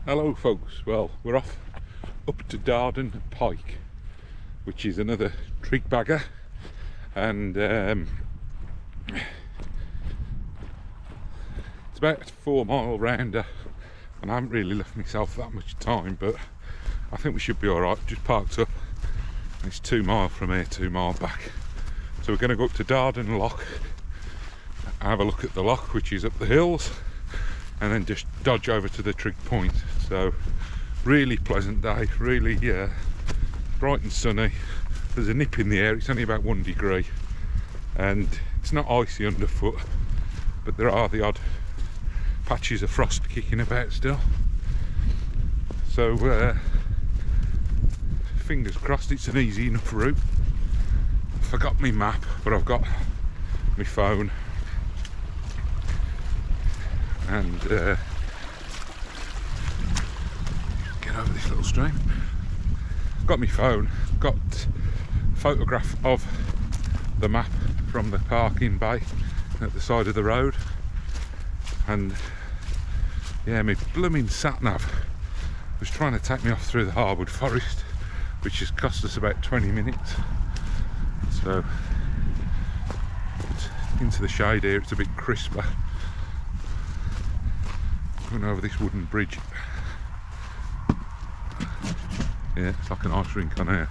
Hello folks, well we're off up to Darden Pike, which is another trig bagger, and it's about a 4-mile rounder, and I haven't really left myself that much time, but I think we should be alright. Just parked up and it's 2 mile from here, 2 mile back, so we're going to go up to Darden Lock and have a look at the lock, which is up the hills, and then just dodge over to the Trig point. So really pleasant day, really bright and sunny. There's a nip in the air, it's only about 1 degree, and it's not icy underfoot, but there are the odd patches of frost kicking about still. So fingers crossed it's an easy enough route. I forgot my map, but I've got my phone, and get over this little stream. Got my phone, got a photograph of the map from the parking bay at the side of the road, and yeah, my blooming sat nav was trying to take me off through the hardwood forest, which has cost us about 20 minutes. So into the shade here, it's a bit crisper. Going over this wooden bridge. Yeah, it's like an ice rink on here.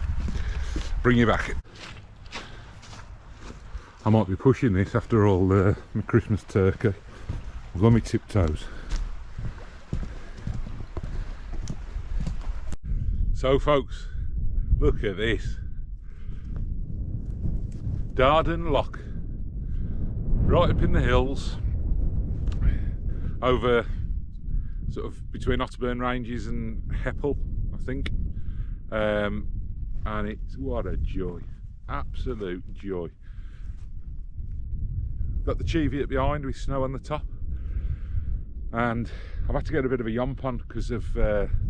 Bring you back. I might be pushing this after all my Christmas turkey. I've got my tiptoes. So folks, look at this. Darden Lock. Right up in the hills. Over sort of between Otterburn Ranges and Hepple, I think, and it's, what a joy, absolute joy. Got the Cheviot behind with snow on the top, and I've had to get a bit of a yomp on because of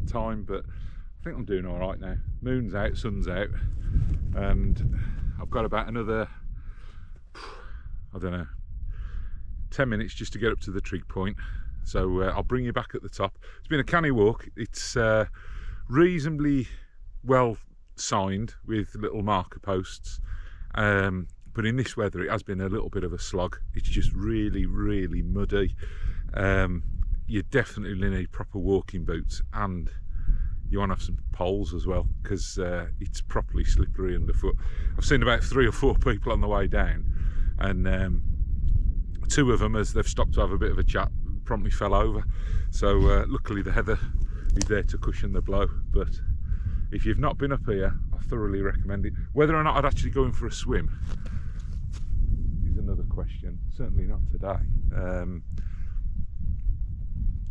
time, but I think I'm doing all right now. Moon's out, sun's out, and I've got about another, I don't know, 10 minutes just to get up to the Trig point. So I'll bring you back at the top. It's been a canny walk. It's reasonably well signed with little marker posts, but in this weather it has been a little bit of a slog. It's just really muddy. You definitely need proper walking boots, and you want to have some poles as well, because it's properly slippery underfoot. I've seen about 3 or 4 people on the way down, and 2 of them, as they've stopped to have a bit of a chat, promptly fell over. So luckily the heather is there to cushion the blow. But if you've not been up here, I thoroughly recommend it. Whether or not I'd actually go in for a swim is another question. Certainly not today.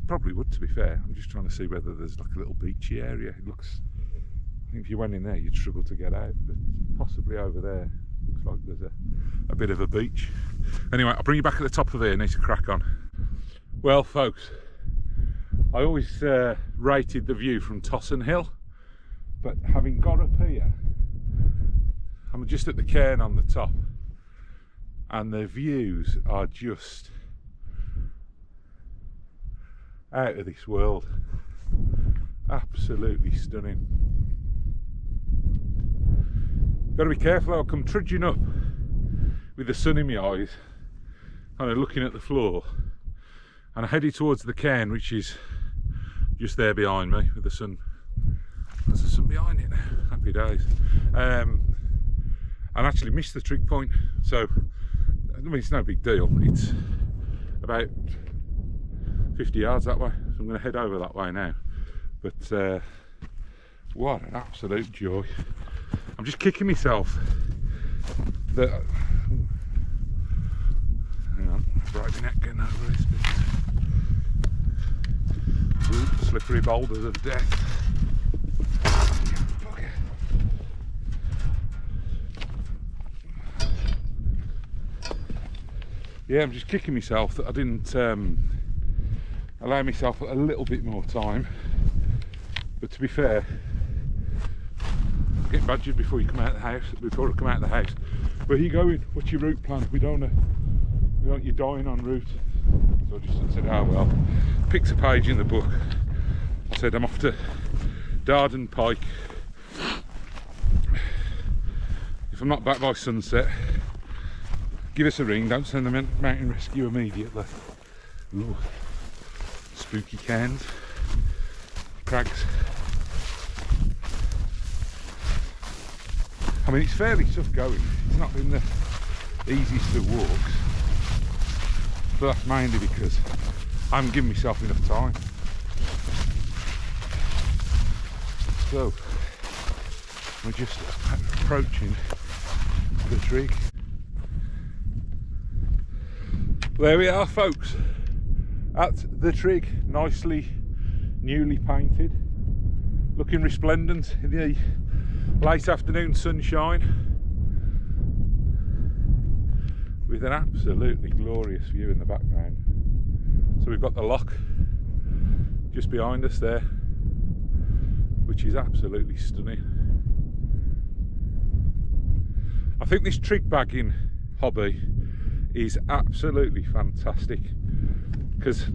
Probably would, to be fair. I'm just trying to see whether there's like a little beachy area. It looks, I think if you went in there you'd struggle to get out, but possibly over there looks like there's a bit of a beach. Anyway, I'll bring you back at the top of here. I need to crack on. Well folks, I always rated the view from Tosson Hill, but having got up here, I'm just at the cairn on the top, and the views are just out of this world. Absolutely stunning. Got to be careful, I'll come trudging up with the sun in my eyes, kind of looking at the floor, and I'm headed towards the cairn, which is just there behind me with the sun. There's the sun behind it now. Happy days. And actually missed the Trig point. So, I mean, it's no big deal. It's about 50 yards that way. So I'm going to head over that way now. But what an absolute joy. I'm just kicking myself that... Hang on, break my neck getting over this bit. Ooh, slippery boulders of death. Yeah, I'm just kicking myself that I didn't allow myself a little bit more time. But to be fair, get badgered before you come out of the house. Before I come out of the house, where are you going? What's your route plan? We don't want you dying en route. So I just said, oh well, picked a page in the book. said I'm off to Darden Pike. If I'm not back by sunset, give us a ring. Don't send the mountain rescue immediately. Ooh. Spooky cairns, crags. I mean, it's fairly tough going. It's not been the easiest of walks, but that's mainly because I haven't given myself enough time. So we're just approaching the Trig. There we are, folks, at the Trig, nicely newly painted, looking resplendent in the late afternoon sunshine, with an absolutely glorious view in the background. So we've got the loch just behind us there, which is absolutely stunning. I think this trig bagging hobby is absolutely fantastic, because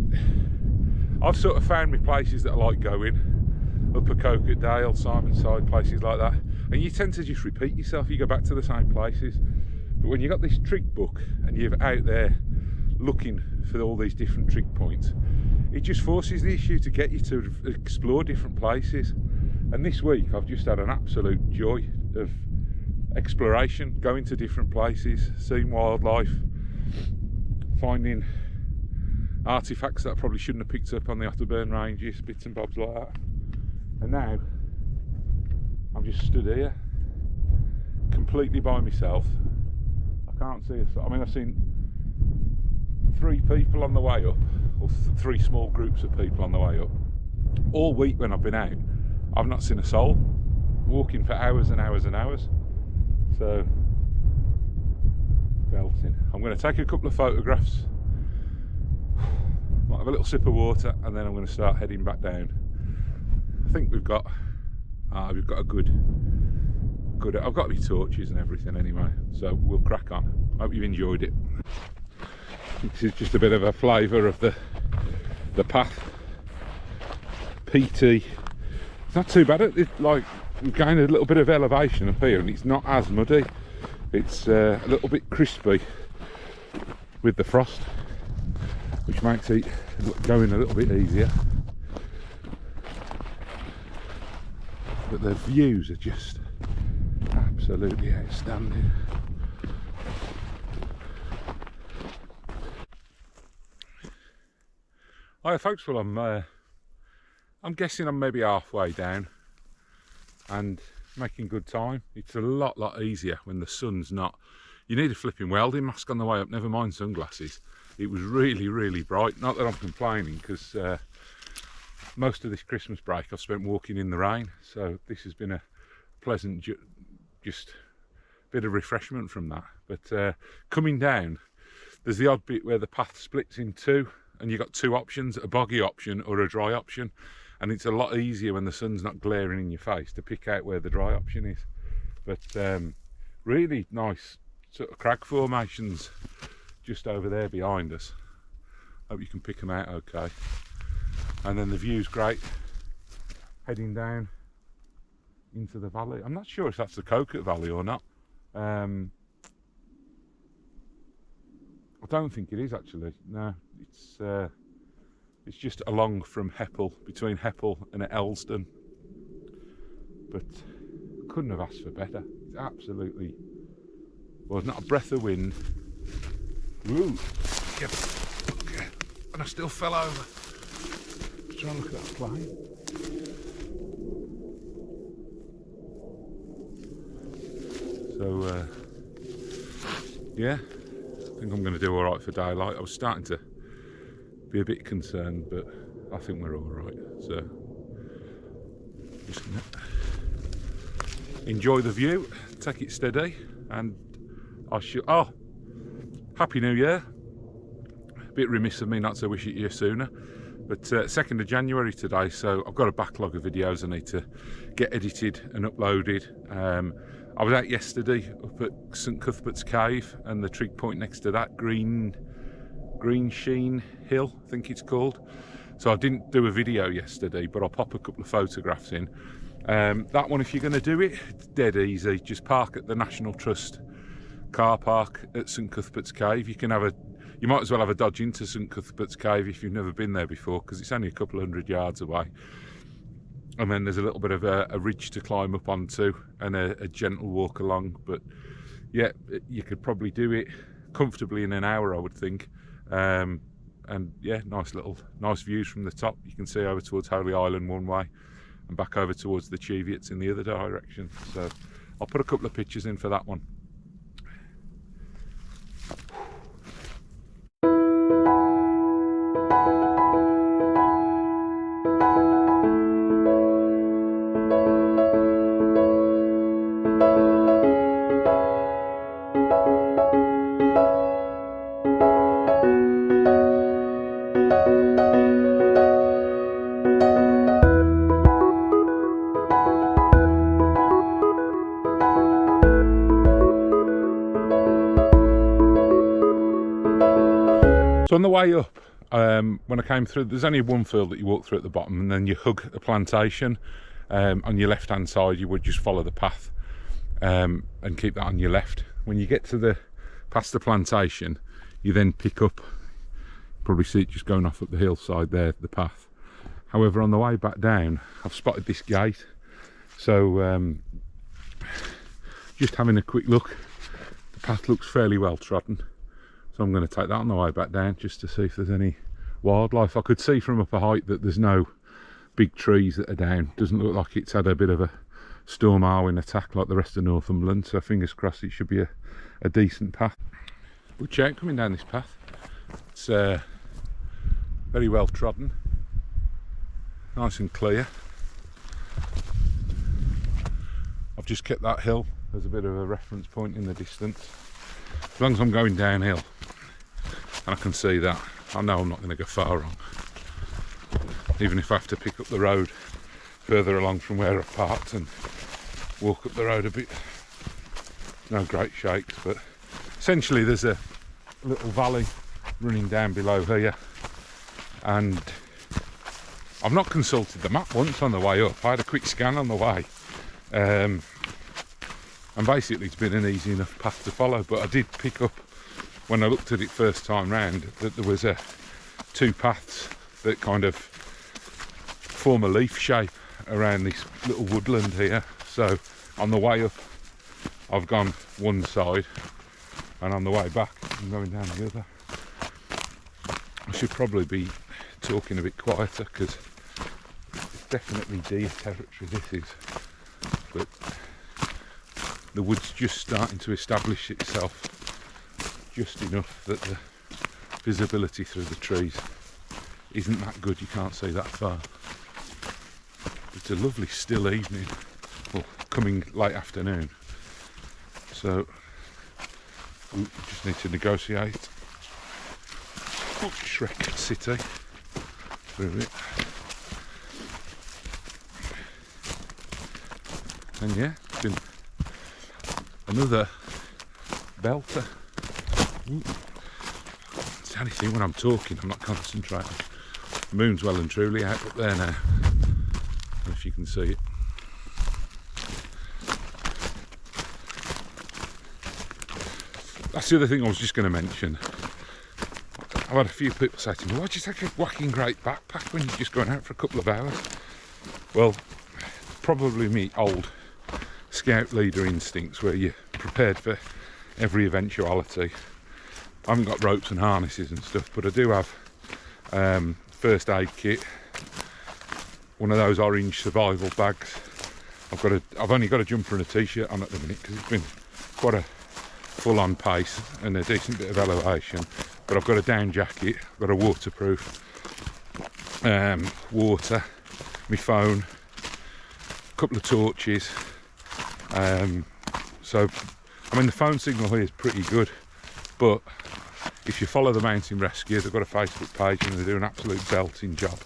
I've sort of found me places that I like going, up at Coquetdale, Simonside, places like that, and you tend to just repeat yourself. You go back to the same places. But when you've got this trig book and you're out there looking for all these different trig points, it just forces the issue to get you to explore different places. And this week I've just had an absolute joy of exploration, going to different places, seeing wildlife, finding artifacts that I probably shouldn't have picked up on the Otterburn ranges, bits and bobs like that. And now I'm just stood here completely by myself. I can't see I mean, I've seen 3 people on the way up, or 3 small groups of people on the way up. All week when I've been out, I've not seen a soul, walking for hours and hours and hours. So, belting. I'm going to take a couple of photographs, might have a little sip of water, and then I'm going to start heading back down. I think we've got a good, I've got my torches and everything anyway, so we'll crack on. Hope you've enjoyed it. This is just a bit of a flavour of the path. PT, it's not too bad. It's like we've gained a little bit of elevation up here, and it's not as muddy. It's a little bit crispy with the frost, which makes it going a little bit easier. But the views are just absolutely outstanding. Hi folks, well I'm guessing I'm maybe halfway down and making good time. It's a lot easier when the sun's not. You need a flipping welding mask on the way up, never mind sunglasses. It was really bright. Not that I'm complaining, because most of this Christmas break I've spent walking in the rain, so this has been a pleasant just bit of refreshment from that. But coming down, there's the odd bit where the path splits in 2, and you've got 2 options, a boggy option or a dry option, and it's a lot easier when the sun's not glaring in your face to pick out where the dry option is. But really nice sort of crag formations just over there behind us. Hope you can pick them out okay. And then the view's great heading down into the valley. I'm not sure if that's the Coquet Valley or not. I don't think it is actually. No, it's just along from Hepple, between Hepple and Elsdon. But couldn't have asked for better. It's absolutely, well, there's not a breath of wind. Woo! Yeah. And I still fell over. Just trying to look at that plane. So yeah, I think I'm going to do all right for daylight. I was starting to be a bit concerned, but I think we're all right. So just gonna enjoy the view, take it steady, and I should. Oh, Happy New Year! A bit remiss of me not to wish it you sooner, but 2nd of January today, so I've got a backlog of videos I need to get edited and uploaded. I was out yesterday up at St Cuthbert's Cave and the trig point next to that, Greensheen Hill, I think it's called. So I didn't do a video yesterday, but I'll pop a couple of photographs in. That one, if you're going to do it, it's dead easy. Just park at the National Trust car park at St Cuthbert's Cave. You might as well have a dodge into St Cuthbert's Cave if you've never been there before, because it's only a couple of 100 yards away. And then there's a little bit of a ridge to climb up onto and a gentle walk along. But yeah, you could probably do it comfortably in an hour, I would think. And yeah, nice views from the top. You can see over towards Holy Island one way and back over towards the Cheviots in the other direction. So I'll put a couple of pictures in for that one. So on the way up, when I came through, there's only one field that you walk through at the bottom, and then you hug a plantation. On your left hand side you would just follow the path and keep that on your left. When you get to past the plantation, you then pick up, probably see it just going off up the hillside there, the path. However, on the way back down, I've spotted this gate, so just having a quick look, the path looks fairly well trodden. So I'm going to take that on the way back down just to see if there's any wildlife. I could see from up a height that there's no big trees that are down. Doesn't look like it's had a bit of a storm Arwen attack like the rest of Northumberland, so fingers crossed it should be a decent path. Good shout coming down this path. It's very well trodden, nice and clear. I've just kept that hill as a bit of a reference point in the distance. As long as I'm going downhill and I can see that, I know I'm not going to go far wrong. Even if I have to pick up the road further along from where I've parked and walk up the road a bit. No great shakes, but essentially there's a little valley running down below here, and I've not consulted the map once on the way up. I had a quick scan on the way, and basically it's been an easy enough path to follow, but I did pick up when I looked at it first time round that there was two paths that kind of form a leaf shape around this little woodland here. So on the way up I've gone one side, and on the way back I'm going down the other. I should probably be talking a bit quieter because it's definitely deer territory this is, but the wood's just starting to establish itself just enough that the visibility through the trees isn't that good. You can't see that far. It's a lovely still evening, well, coming late afternoon, so we just need to negotiate. Shrek City through it, and yeah, it's been another belter. It's the only thing when I'm talking, I'm not concentrating. The moon's well and truly out up there now, if you can see it. That's the other thing I was just going to mention. I've had a few people say to me, why'd you take a whacking great backpack when you're just going out for a couple of hours? Well, probably me old scout leader instincts where you're prepared for every eventuality. I haven't got ropes and harnesses and stuff, but I do have first aid kit, one of those orange survival bags. I've only got a jumper and a t-shirt on at the minute because it's been quite a full-on pace and a decent bit of elevation. But I've got a down jacket, I've got a waterproof, water, my phone, a couple of torches. So I mean the phone signal here is pretty good, but if you follow the Mountain Rescue, they've got a Facebook page and they do an absolute belting job.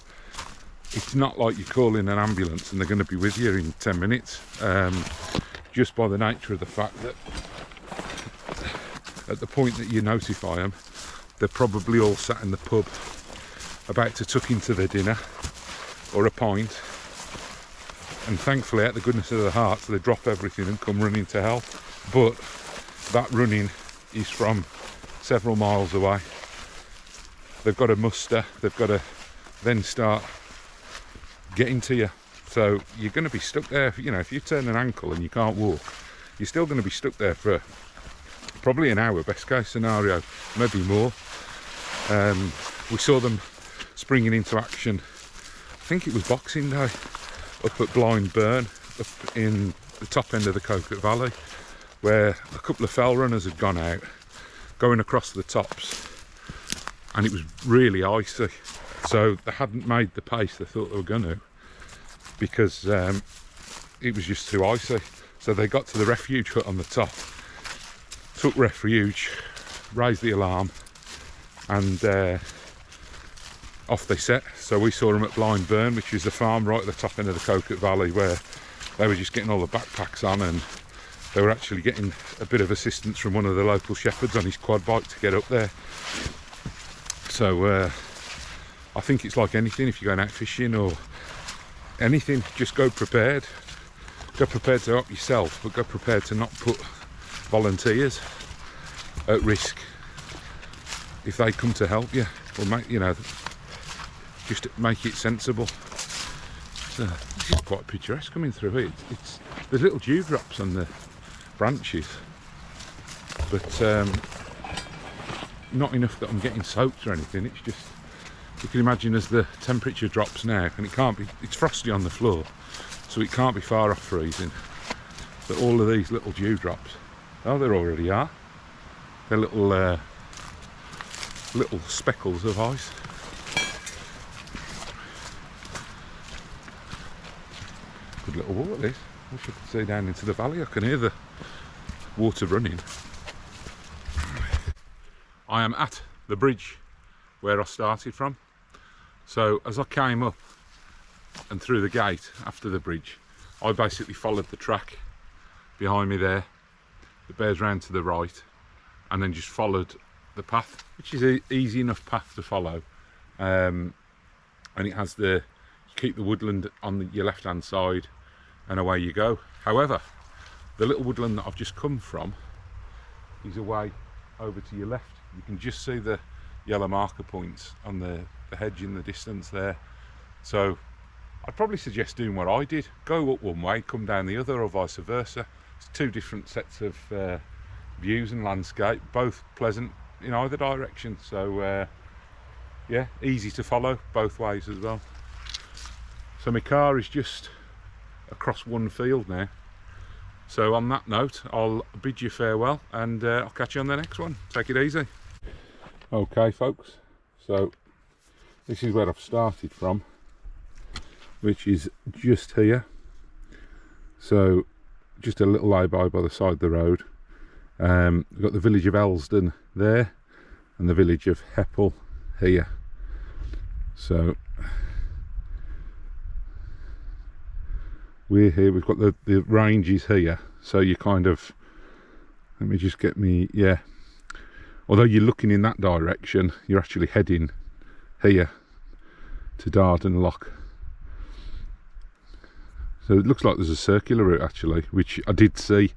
It's not like you call in an ambulance and they're going to be with you in 10 minutes, just by the nature of the fact that at the point that you notify them, they're probably all sat in the pub about to tuck into their dinner or a pint, and thankfully out the goodness of their hearts they drop everything and come running to help. But that running is from several miles away. They've got to muster, they've got to then start getting to you. So you're going to be stuck there, you know, if you turn an ankle and you can't walk, you're still going to be stuck there for probably an hour, best case scenario, maybe more. We saw them springing into action, I think it was Boxing Day, up at Blind Burn, up in the top end of the Cuthbert Valley, where a couple of fell runners had gone out, going across the tops, and it was really icy. So they hadn't made the pace they thought they were going to, because it was just too icy. So they got to the refuge hut on the top, took refuge, raised the alarm, and off they set. So we saw them at Blind Burn, which is the farm right at the top end of the Cuthbert Valley, where they were just getting all the backpacks on, and they were actually getting a bit of assistance from one of the local shepherds on his quad bike to get up there. So I think it's like anything, if you're going out fishing or anything, just go prepared. Go prepared to help yourself, but go prepared to not put volunteers at risk if they come to help you, or make, you know, just make it sensible. So this is quite picturesque coming through here. There's little dewdrops on the branches, but not enough that I'm getting soaked or anything. It's just, you can imagine as the temperature drops now, and it can't be, it's frosty on the floor, so it can't be far off freezing, that all of these little dewdrops, oh, there already are, they're little little speckles of ice. Good little water this. I wish I could see down into the valley. I can hear the water running. I am at the bridge where I started from. So as I came up and through the gate after the bridge, I basically followed the track behind me there. It bears round to the right, and then just followed the path, which is an easy enough path to follow, and it has the, you keep the woodland on your left hand side and away you go. However, the little woodland that I've just come from is away over to your left. You can just see the yellow marker points on the hedge in the distance there. So I'd probably suggest doing what I did, go up one way, come down the other, or vice versa. It's two different sets of views and landscape, both pleasant in either direction. So yeah, easy to follow both ways as well. So my car is just across one field now. So on that note, I'll bid you farewell, and I'll catch you on the next one. Take it easy. Okay folks, so this is where I've started from, which is just here. So just a little lay-by by the side of the road. We've got the village of Elsden there, and the village of Hepple here. So we're here, we've got the ranges here, so you kind of, let me just get me, yeah, although you're looking in that direction, you're actually heading here to Darden Loch. So it looks like there's a circular route actually, which I did see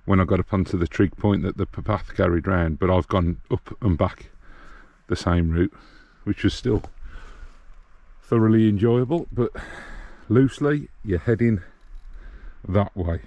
when I got up onto the Trig point that the path carried round, but I've gone up and back the same route, which was still thoroughly enjoyable. But loosely, you're heading that way.